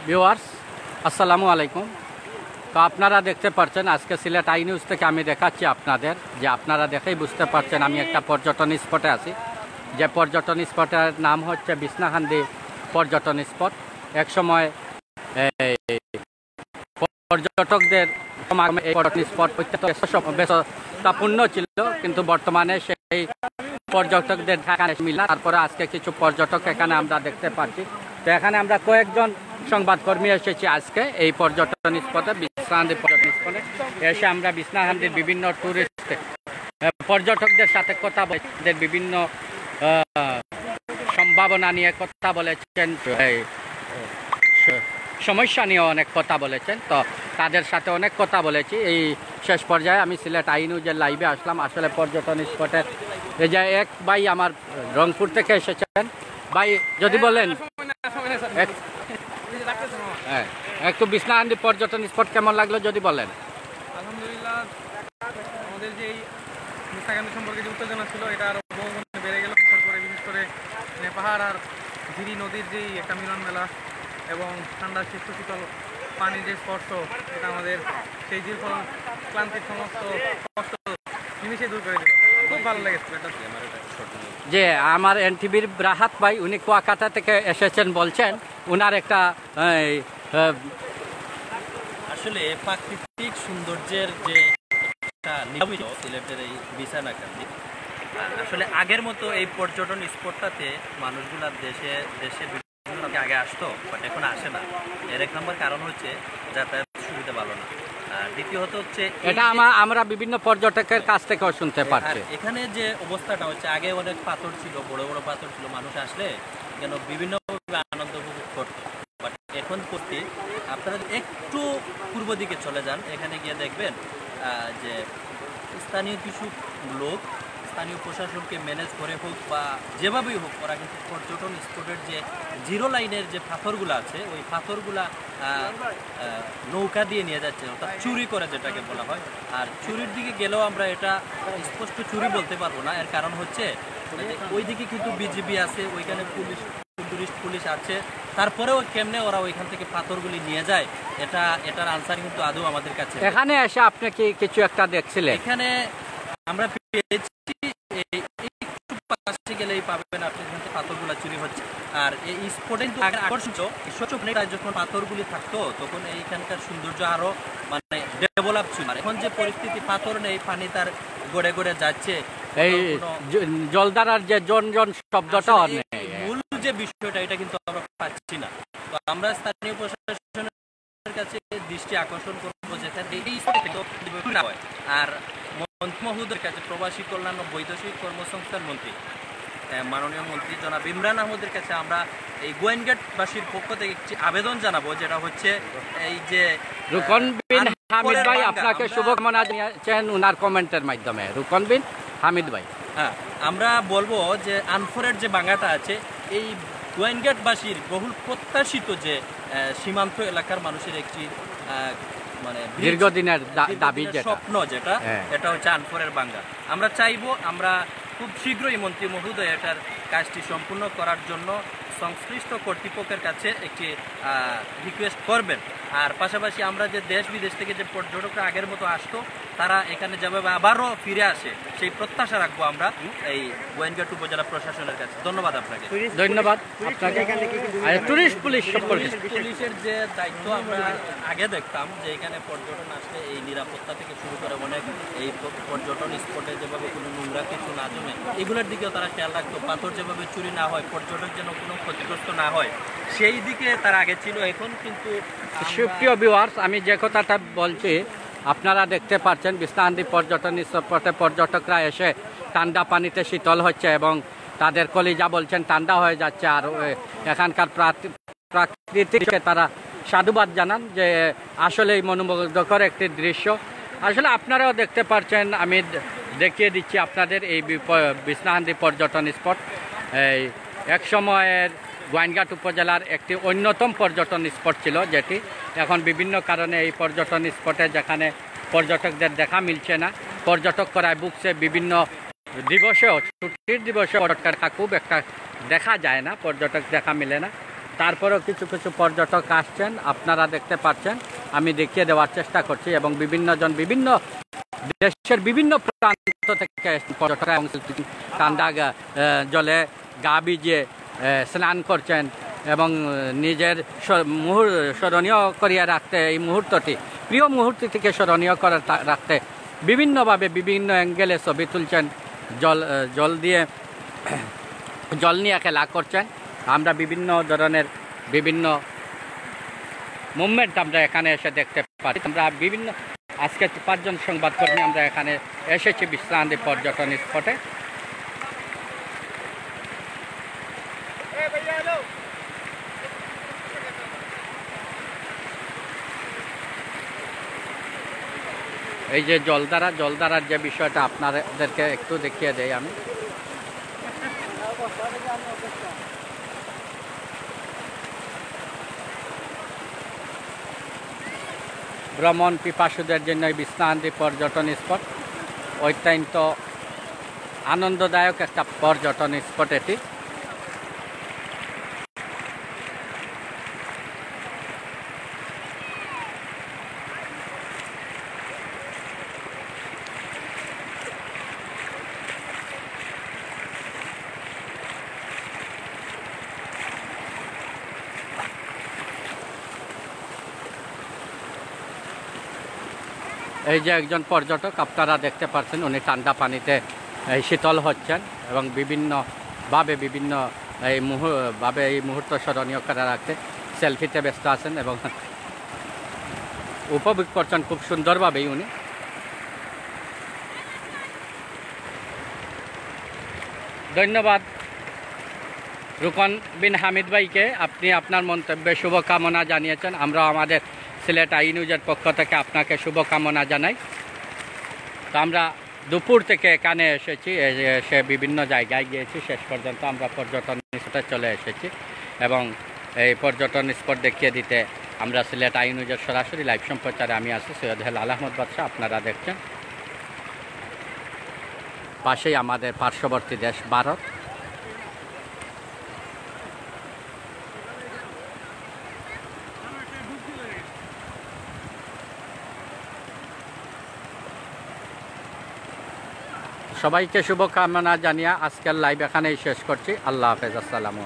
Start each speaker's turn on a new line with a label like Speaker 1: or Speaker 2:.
Speaker 1: Viewers আসসালামু আলাইকুম। তো আপনারা দেখতে পাচ্ছেন আজকে সিলেট আই নিউজ থেকে আমি দেখাচ্ছি আপনাদের, যে আপনারা দেখেই বুঝতে পারছেন আমি একটা পর্যটন স্পটে আছি। যে পর্যটন স্পটের নাম হচ্ছে বিছনাকান্দি পর্যটন স্পট। একসময় পর্যটকদের এই পর্যটন স্পট ব্যস্ততাপূর্ণ ছিল, কিন্তু বর্তমানে সেই পর্যটকদের ঢাকা মিল না। তারপরে আজকে কিছু পর্যটক এখানে আমরা দেখতে পাচ্ছি। তো এখানে আমরা কয়েকজন সংবাদকর্মী এসেছি আজকে এই পর্যটন স্পটে, বিছনাকান্দি পর্যটন স্পটে এসে আমরা বিছনাকান্দির বিভিন্ন ট্যুরিস্ট পর্যটকদের সাথে কথা বলে বিভিন্ন সম্ভাবনা নিয়ে কথা বলেছেন, সমস্যা নিয়ে অনেক কথা বলেছেন। তো তাদের সাথে অনেক কথা বলেছি। এই শেষ পর্যায়ে আমি সিলেট আই নিউজের লাইভে আসলাম। আসলে পর্যটন স্পটের এই যে এক ভাই আমার রংপুর থেকে এসেছেন। ভাই যদি বলেন একটু বিছনাকান্দি পর্যটন স্পট কেমন লাগলো যদি বলেন।
Speaker 2: আলহামদুলিল্লাহ, আমাদের যে বিছনাকান্দি সম্পর্কে যে উত্তেজনা ছিল এটা আরও বহুগুণে বেড়ে গেল। বিশেষ করে পাহাড় আর ঝিরি নদীর যেই একটা মিলন মেলা এবং ঠান্ডা শীত শীতল পানির যে স্পর্শ, এটা আমাদের সেই দীর্ঘ ক্লান্তির সমস্ত কষ্ট নিমিশে দূর করে দিল। খুব ভালো লেগেছে।
Speaker 1: যে আমার এনটিভির রাহাত ভাই, উনি কুয়াকাটা থেকে এসেছেন, বলছেন উনার একটা
Speaker 3: আসলে প্রাকৃতিক সৌন্দর্যের যে সিলেটের এই বিছনাকান্দি, আসলে আগের মতো এই পর্যটন স্পটটাতে মানুষগুলা দেশে বিভিন্ন আগে আসতো, বাট এখন আসে না। এর এক নম্বর কারণ হচ্ছে যাতায়াত সুবিধা ভালো না, আর দ্বিতীয়ত হচ্ছে
Speaker 1: এটা আমরা বিভিন্ন পর্যটকের কাছ থেকেও শুনতে পাচ্ছি।
Speaker 3: এখানে যে অবস্থাটা হচ্ছে, আগে অনেক পাথর ছিল, বড় বড় পাথর ছিল, মানুষ আসলে যেন বিভিন্নভাবে আনন্দ উপভোগ করত। বাট এখন করতে আপনারা একটু পূর্ব দিকে চলে যান, এখানে গিয়ে দেখবেন যে স্থানীয় কিছু লোক স্থানীয় প্রশাসনকে ম্যানেজ করে হোক বা যেভাবেই হোক, ওরা কিন্তু পর্যটন স্পটের যে জিরো লাইনের যে পাথরগুলো আছে, ওই পাথরগুলা নৌকা দিয়ে নিয়ে যাচ্ছে, অর্থাৎ চুরি করে যেটাকে বলা হয়। আর চুরির দিকে গেলেও আমরা এটা স্পষ্ট চুরি বলতে পারবো না। এর কারণ হচ্ছে ওইদিকে কিন্তু বিজিবি আছে, ওইখানে টুরিস্ট পুলিশ আছে, তারপরেও কেমনে ওরা ওইখান থেকে পাথরগুলি নিয়ে যায়, এটার আনসার কিন্তু আদৌ আমাদের কাছে।
Speaker 1: এখানে এসে আপনি কি কিছু একটা দেখছিলেন?
Speaker 3: এখানে আমরা পেয়েছি, একটু পাশে গেলেই পাবেন আপনি এখান থেকে পাথরগুলা চুরি হচ্ছে। আর এই স্পটে কিন্তু আকর্ষণ যখন পাথরগুলি থাকতো, তখন এইখানকার সৌন্দর্য আরো মানে ডেভেলপ ছিল। এখন যে পরিস্থিতি, পাথর নেই, পানি তার গড়ে গড়ে যাচ্ছে,
Speaker 1: এই জলধারার যে জন শব্দটা
Speaker 3: মূল যে বিষয়টা, এটা কিন্তু আমরা পাচ্ছি না। তো আমরা স্থানীয় প্রশাসনের কাছে দৃষ্টি আকর্ষণ করবো যেখানে এই হয়। আর মন্ত্রী মহোদয়ের কাছে, প্রবাসী কল্যাণ ও বৈদেশিক কর্মসংস্থান মন্ত্রী মাননীয় মন্ত্রী জনাব ইমরান আহমদের কাছে আমরা এই গোয়েনগেটবাসীর পক্ষ থেকে একটি আবেদন জানাবো, যেটা হচ্ছে এই যে
Speaker 1: রুকন বিন হামিদ ভাই আপনাকে শুভকামনা জানিয়েছেন উনার কমেন্টের মাধ্যমে। রুকন বিন হামিদ ভাই,
Speaker 3: হ্যাঁ, আমরা বলবো যে আনফোরের যে বাঙ্গাটা আছে, এই গোয়েনগেটবাসীর বহুল প্রত্যাশিত যে সীমান্ত এলাকার মানুষের একটি মানে
Speaker 1: দীর্ঘদিনের দাবি,
Speaker 3: স্বপ্ন, যেটা এটা হচ্ছে আনফোরের বাঙ্গা। আমরা চাইবো আমরা খুব শীঘ্রই মন্ত্রী মহোদয় এটার কাজটি সম্পূর্ণ করার জন্য সংশ্লিষ্ট কর্তৃপক্ষের কাছে একটি রিকোয়েস্ট করবেন। আর পাশাপাশি আমরা যে দেশ বিদেশ থেকে যে পর্যটকরা আগের মতো আসতো, তারা এখানে যেভাবে আবারও ফিরে আসে, সেই প্রত্যাশা রাখবো আমরা এই গোয়েনঘাট উপজেলা প্রশাসনের কাছে। ধন্যবাদ আপনাকে।
Speaker 1: ধন্যবাদ আপনাকে। টুরিস্ট
Speaker 3: পুলিশের যে দায়িত্ব, আমরা আগে দেখতাম যে এখানে পর্যটন আসলে এই নিরাপত্তা থেকে শুরু করে অনেক এই পর্যটন স্পটে যেভাবে কোনো নোংরা কিছু না জমে, এগুলোর দিকেও তারা খেয়াল রাখতো। পাথর যেভাবে চুরি না হয়, পর্যটক যেন কোনো ক্ষতিগ্রস্ত না হয়, সেই দিকে তারা আগে ছিল। এখন কিন্তু
Speaker 1: সুপ্রিয় ভিউয়ার্স, আমি যে কথাটা বলছি আপনারা দেখতে পাচ্ছেন, বিছনাকান্দি পর্যটন স্পটে পর্যটকরা এসে ঠান্ডা পানিতে শীতল হচ্ছে এবং তাদের কলিজা বলছেন ঠান্ডা হয়ে যাচ্ছে। আর এখানকার প্রাকৃতিককে তারা সাধুবাদ জানান, যে আসলেই মনোমুগ্ধকর একটি দৃশ্য। আসলে আপনারাও দেখতে পাচ্ছেন, আমি দেখিয়ে দিচ্ছি আপনাদের এই বিছনাকান্দি পর্যটন স্পট এই এক সময়ের গোয়েনঘাট উপজেলার একটি অন্যতম পর্যটন স্পট ছিল, যেটি এখন বিভিন্ন কারণে এই পর্যটন স্পটে যেখানে পর্যটকদের দেখা মিলছে না, পর্যটক করায় বুকছে বিভিন্ন দিবসেও, ছুটির দিবসে পর্যটকের খুব একটা দেখা যায় না, পর্যটক দেখা মিলে না। তারপরেও কিছু কিছু পর্যটক আসছেন, আপনারা দেখতে পাচ্ছেন। আমি দেখিয়ে দেওয়ার চেষ্টা করছি এবং বিভিন্ন দেশের বিভিন্ন প্রান্ত থেকে পর্যটক এবং ঠান্ডা জলে গা ভিজিয়ে স্নান করছেন এবং নিজের স্মরণীয় করিয়া রাখতে এই মুহূর্তটি, প্রিয় মুহূর্তটিকে স্মরণীয় করে রাখতে বিভিন্নভাবে বিভিন্ন অ্যাঙ্গেলে ছবি তুলছেন, জল নিয়ে খেলা করছেন। আমরা বিভিন্ন ধরনের বিভিন্ন মুভমেন্ট আমরা এখানে এসে দেখতে পারি। আমরা আজকে 5 জন সংবাদকর্মী আমরা এখানে এসেছি বিশ্রান্তি পর্যটন স্পটে। এই যে জলধারার যে বিষয়টা আপনাদেরকে একটু দেখিয়ে দেই আমি। ভ্রমণ পিপাসুদের জন্য এই বিশ্রান্তি পর্যটন স্পট অত্যন্ত আনন্দদায়ক একটা পর্যটন স্পট এটি। এই যে একজন পর্যটক আপনারা দেখতে পাচ্ছেন, উনি ঠান্ডা পানিতে শীতল হচ্ছেন এবং বিভিন্নভাবে এই মুহূর্ত স্মরণীয় করে রাখতে সেলফিতে ব্যস্ত আছেন এবং উপভোগ করছেন খুব সুন্দরভাবেই উনি। ধন্যবাদ রুকন বিন হামিদ ভাইকে, আপনি আপনার মন্তব্যে শুভকামনা জানিয়েছেন। আমরা আমাদের সিলেট আই নিউজের পক্ষ থেকে আপনাকে শুভকামনা জানাই। তো আমরা দুপুর থেকে এখানে এসেছি, এসে বিভিন্ন জায়গায় গিয়েছি, শেষ পর্যন্ত আমরা পর্যটন স্পটে চলে এসেছি এবং এই পর্যটন স্পট দেখিয়ে দিতে আমরা সিলেট আই নিউজের সরাসরি লাইভ সম্প্রচারে আমি আছি সৈয়দ হেলাল আহমদ বাদশাহ। আপনারা দেখছেন পাশেই আমাদের পার্শ্ববর্তী দেশ ভারত। সবাইকে শুভকামনা জানিয়ে আজকের লাইভ এখানেই শেষ করছি। আল্লাহ হাফেজ, আসসালামু আলাইকুম।